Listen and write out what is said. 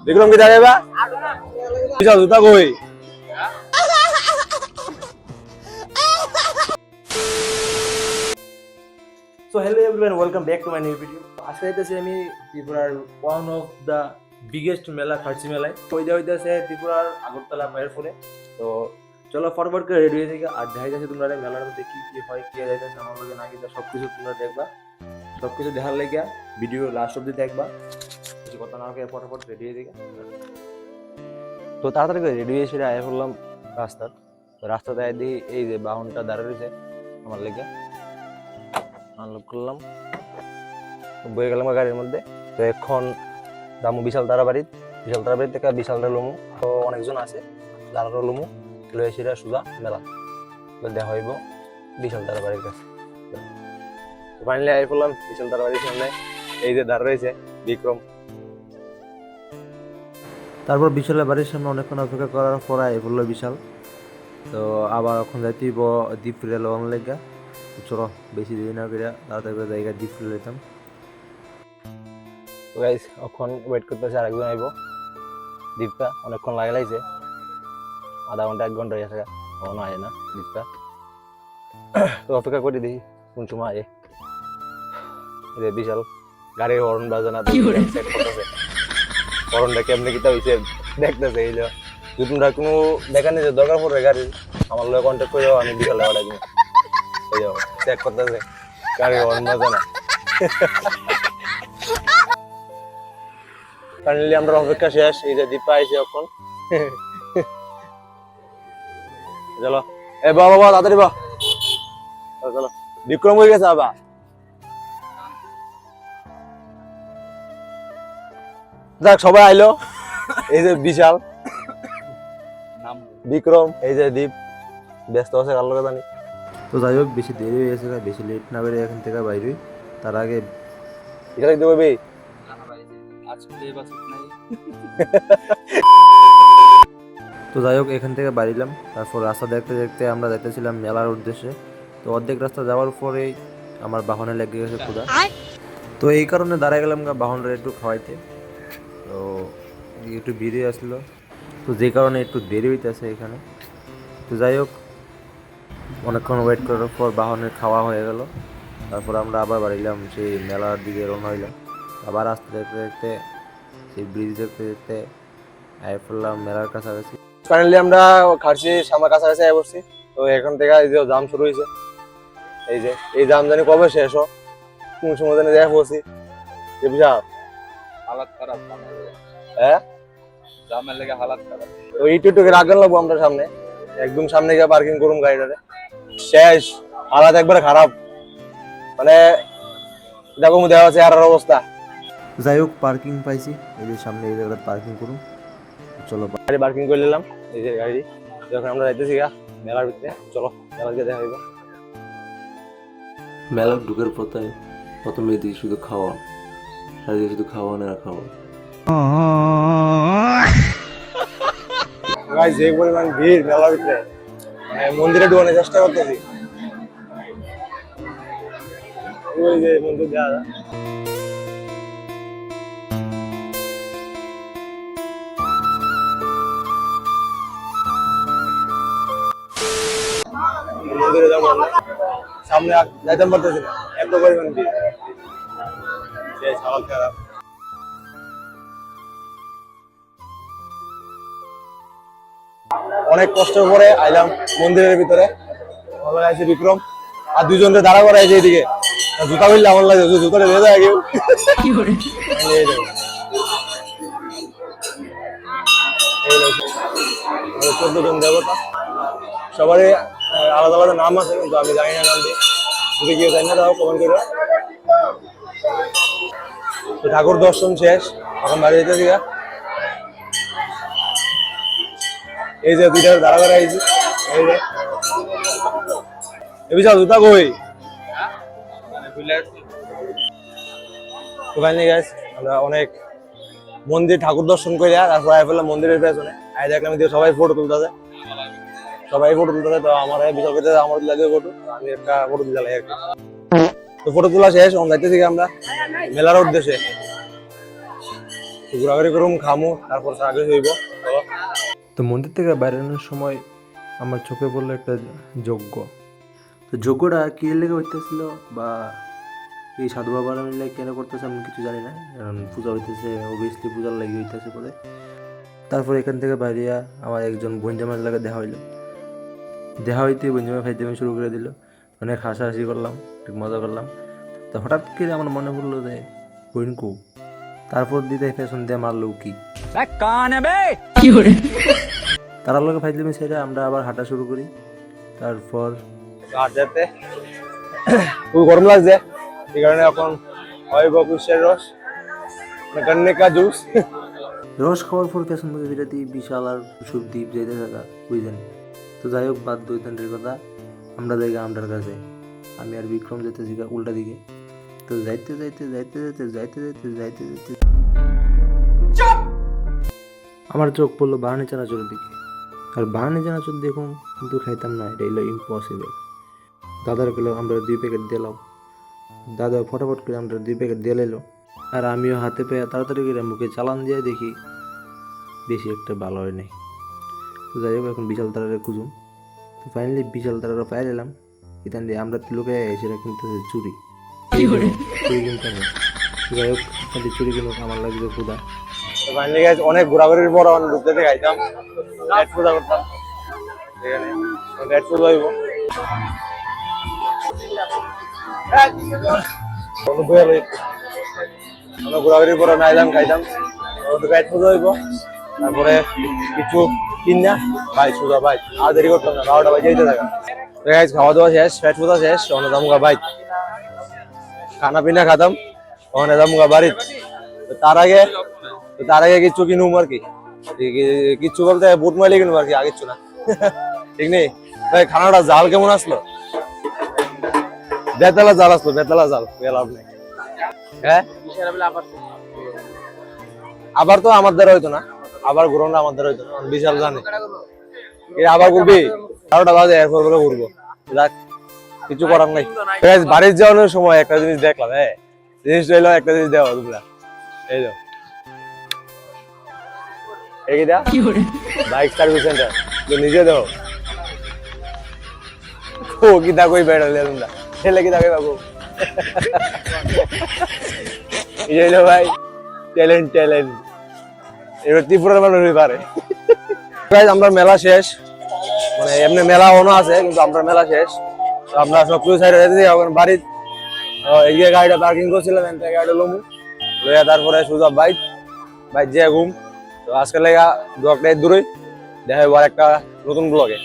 বিক্রম কি যাবে বিশাল জুতা কই So hello everyone, welcome back to my new video. আজকে যাইতেছি আমি ত্রিপুরার ওয়ান অফ দ্য বিগেস্ট মেলা খার্চি মেলায় হইতেছে ত্রিপুরার আগরতলা পায়ের ফোনে। তো চলো ফরওয়ার্ড করে রেডি হয়ে থেকে আর দেখা যাচ্ছে তোমরা মেলার মধ্যে কি কি হয় কি যাইতেছে আমার লগে না কিন্তু সবকিছু তোমরা দেখবা, সবকিছু দেখার লেগে ভিডিও লাস্ট অব্দি দেখবা। কিছু কথা না হয়ে ফটাফট রেডি হয়ে থেকে তো তাড়াতাড়ি করে রেডি হয়ে সেটা আয় করলাম রাস্তার। তো রাস্তাতে দেখি এই যে বাহনটা দাঁড়িয়ে রয়েছে আমার লেগে আনলক করলাম, বয়ে গেলাম গাড়ির মধ্যে। তো এখন দামু বিশাল তারাবাড়ি থেকে বিশালটা লমু। তো অনেকজন আছে যারা লমু লয়ে সেটা সোজা মেলা দেখা হইব বিশাল তারাবাড়ির কাছে। তো ফাইনালি আই পড়লাম বিশাল তারাবাড়ির সামনে। এই যে দাঁড়া রয়েছে বিক্রম। তারপর বিশালের বাড়ির সামনে অনেকক্ষণ অপেক্ষা করার পর আই পড়লো বিশাল। তো আবার এখন যাইতেই দ্বীপ ফিরে লওয়ার লেগা। চলো বেশি দেরি না করে তাড়াতাড়ি করে জায়গা দ্বীপ ফিরে যেতাম। তো গাইস এখন ওয়েট করতেছে আরেকজন আইব। দ্বীপটা অনেকক্ষণ লাগছে, আধা ঘন্টা 1 ঘন্টা হয়ে গেছে এখনো আয় না দ্বীপটা। তো অপেক্ষা করে দেখি কোন সময় আয়। এই বিশাল গাড়ির হর্ন বাজানা সেট করতেছে, হর্নটা কেমনে কিতা হইছে দেখতেছে। এই যদি তোমরা কোনো দেখানি যে দরকার পড়ে গাড়ির আমার লগে কন্ট্যাক্ট করে আমি বিশাল পাঠাই দিব। চেক করতেছে গাড়ির হর্ন বাজানা। ফাইনালি আমরা অপেক্ষা শেষ। এই যে দীপা আইছে এখন। চলো এ বাবা তাড়াতাড়ি বা চলো বিক্রম হয়ে গেছে আবার। যাক সবাই আইলো। এই যে বিশাল, বিক্রম, এই যে দীপ ব্যস্ত আছে কার লগে জানি। তো যাই হোক বেশি দেরি হয়ে গেছে, বেশি লেট না করে এখান থেকে বাইরে তার আগে এটা দেখতে পাবি। তো যাই হোক এখান থেকে বাড়িলাম। তারপর রাস্তা দেখতে দেখতে আমরা যাইতেছিলাম মেলার উদ্দেশ্যে। তো অর্ধেক রাস্তা যাওয়ার পরেই আমার বাহনে লেগে গেছে ক্ষুধা। তো এই কারণে দাঁড়ায় গেলাম বাহনটা একটু খাওয়াইতে। তো একটু ভিড়ে আসলো, তো যে কারণে একটু দেরি হইতেছে এখানে। তো যাই হোক অনেকক্ষণ ওয়েট করার পর বাহনের খাওয়া হয়ে গেল। তারপর আমরা আবার বাড়িলাম সেই মেলার দিকে রওনা হইলাম। আবার রাস্তা দেখতে দেখতে সেই ব্রিজ দেখতে দেখতে আই পড়লাম মেলার কাছাকাছি। ফাইনালি আমরা খার্চি আমার কাছাকাছি আই পড়ছি। তো এখন থেকে এই যে জাম শুরু হয়েছে। এই যে এই জাম জানি কবে শেষ হোক, কোন সময় জানি দেখা পড়ছি। হালাত খারাপ, হ্যাঁ জামের লেগে হালাত খারাপ। ওই একটু রাখবেন লাগবো আমরা সামনে, একদম সামনে গিয়ে পার্কিং করুন গাড়িটারে। শেষ হালাত একবারে খারাপ, মানে দেখো দেওয়া আছে আর অবস্থা। যাই হোক পার্কিং পাইছি, এই যে সামনে এই জায়গাটা পার্কিং করুন। চলো গাড়ি পার্কিং করে নিলাম। এই যে গাড়ি যখন আমরা যাইতেছি মেলার ভিতরে। চলো মেলার দিকে দেখা হইব। মেলা ঢুকার পথে প্রথমে দিই শুধু খাওয়া, সারাদিন শুধু খাওয়ানো আর খাওয়া। গাইস যে পরিমাণ ভিড় মেলার ভিতরে, মন্দিরে ঢোকানোর চেষ্টা করতেছি। ওই যে মন্দির দেখা যায়। মন্দিরে যাবো আমরা, সামনে যাইতে পারতেছি না, এত পরিমাণ ভিড়। সেই হালাত খারাপ। অনেক কষ্ট করে আইলাম মন্দিরের ভিতরে। আছে বিক্রম আর দুজনকে দাঁড়া করে আছে এদিকে। জুতা খুললে আমার লাগে, জুতাটা ভেজা আগে 14 জন দেবতা, সবারই আলাদা আলাদা নাম আছে কিন্তু আমি জানি না নাম দিয়ে। যদি কেউ জানি না তাও কমেন্ট করে। ঠাকুর দর্শন শেষ, এখন বাড়ি যেতেছি। এই যে দুইটা দাঁড়া করে আইছি। এই যে এ বিশাল জুতা কই গাইস। আমরা অনেক মন্দির ঠাকুর দর্শন করে তারপর আই ফেললাম মন্দিরের পেছনে। আই দেখলাম সবাই ফটো তুলতেছে, তো আমার বিশাল করতে আমার লাগে ফটো, আমি একটা ফটো দিলাম আর কি। তো ফটো তোলা শেষ, এখন যাইতেছি আমরা মেলার উদ্দেশ্যে। ঘোরাঘুরি করুম খামু তারপর আগে হইব। তো মন্দির থেকে বেরোনোর সময় আমার চোখে পড়লো একটা যজ্ঞ। তো যজ্ঞটা কী লেগে হইতেছিল বা এই সাধু বাবারা মিলে কেন করতেছে আমি কিছু জানি না, কারণ পূজা হইতেছে, অবভিয়াসলি পূজার লাগে হইতেছে পরে। তারপর এখান থেকে বাইরিয়া আমার একজন বঞ্জামের লাগে দেখা হইলো। দেখা হইতে বঞ্জামে ফাইজামে শুরু করে দিল, অনেক হাসাহাসি করলাম, ঠিক মজা করলাম। তো হঠাৎ করে আমার মনে পড়লো যে বইনকু, তারপর দিতে ফ্যাশন দিয়ে মারলো কি তারা লোকে ফাইজলামি ছেড়ে আমরা আবার হাঁটা শুরু করি। তারপর হাঁটতে খুব গরম লাগছে, এই কারণে এখন হইব কুশের রস, গন্নেকা জুস। রস খাওয়ার পর ফ্যাশন মধ্যে বিরাটি বিশাল আর সুপ দ্বীপ যেতে থাকা বুঝলেন। তো যাই হোক, বাদ দৈতান্ত্রিক কথা, আমরা যাই আমরার কাছে, আমি আর বিক্রম যেতেছি উল্টা দিকে। তো যাইতে যাইতে যাইতে যাইতে যাইতে যাইতে যাইতে যাইতে আমার চোখ পড়লো বাহানি চানাচুরের দিকে। আর বাহানি চানাচুর দেখুন কিন্তু খাইতাম না, এটা হলো ইম্পসিবল। দাদার গেলো আমরা 2 প্যাকেট দিলাম, দাদা ফটাফট করে আমরা 2 প্যাকেট দিয়ে এলো। আর আমিও হাতে পেয়ে তাড়াতাড়ি করে মুখে চালান দিয়ে দেখি বেশি একটা ভালো হয় নাই। তো যাই হোক, এখন বিশাল তারারে খুঁজুম। তো ফাইনালি বিশাল তারারা পাই এলাম। এখান দিয়ে আমরা লোকে সেটা কিনতেছে চুরি চুরি কিনতে হবে। যাই হোক, এখান চুরি কিনে আমার লাগবে ক্ষুদা। ফাইনালি গাইস অনেক ঘোরাঘুরির পর অনেক ঢুকতে খাইতাম, পেট পূজা করতাম এখানে, পেট পূজা হইব। আমরা ঘোরাঘুরির পর নাইলাম খাইতাম, পেট পূজা হইব। তারপরে কিছু কিনা ভাই সোজা ভাই, আর দেরি করতাম না, 12টা বাজে যেতে থাকা। গাইস খাওয়া দাওয়া শেষ, পেট পূজা শেষ, অনেক দামুগা ভাই খানা পিনা খাতাম, অনেক দামুগা বাড়ি। তার আগে কিচ্ছু কিনুম আর কি, কিচ্ছু বলতে বুট মাইলে কিনুম আর কি, আর কিচ্ছু না। ঠিক নেই ভাই, খানাটা জাল কেমন আসলো? বেতালা জাল আসলো, বেতালা জাল, লাভ নেই। হ্যাঁ আবার তো আমার দ্বারা হইতো না, আবার ঘুরোনা আমার দ্বারা হইতো না, বিশাল জানে আবার ঘুরবি 12টা বাজে, এরপর করে ঘুরবো। যাক, কিছু করার নাই। বাড়ির যাওয়ানোর সময় একটা জিনিস দেখলাম, হ্যাঁ জিনিসটা হইলো, একটা জিনিস দেওয়া তোমরা এই যাও, এইটা বাইক সার্ভিস সেন্টার, নিজে দেও ও কি দা কই বেড়ালে তোমরা ছেলে কি দাকে বাবু। এই হইলো ভাই ট্যালেন্ট, এবার ত্রিপুরার মানুষ হইতে পারে। আমরা মেলা শেষ, মানে এমনি মেলা অন্য আছে কিন্তু আমরা মেলা শেষ। তো আমরা সব কিছু সাইডে যেতে দিই, এখন বাড়ির এগিয়ে গাড়িটা পার্কিং করছিলাম, এনতে গাড়িটা লমু লইয়া তারপরে সোজা বাইক যে ঘুম। তো আজকে লেগা ব্লগটা দূরই দেখা হইব আর একটা নতুন ব্লগে।